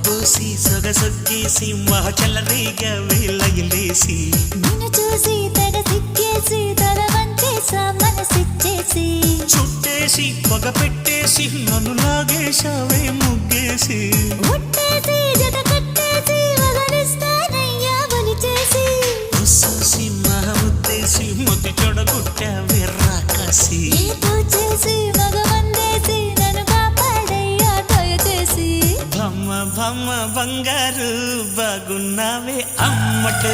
పోసి సొగసొక్కేసి మహచల్లరీగా వేలగిలేసి నిన్ను చూసి తెగ సిక్కేసి తల వంచేసా మనసిచ్చేసి చుట్టేసి పొగ పెట్టేసి నన్ను లాగేశావే ముగ్గేసి ముట్టేసి జత కట్టేసి వదలిస్తానయ్యా ఒలిచేసి ముస్సేసి మహముద్దేసి ముద్దు చెడగొట్టావే రాకాసి ఏదో చేసి మగవందేసి నన్ను కాపాడయ్యా దయచేసి బమ్మ బమ్మ బంగారు బాగున్నావే అమ్మటు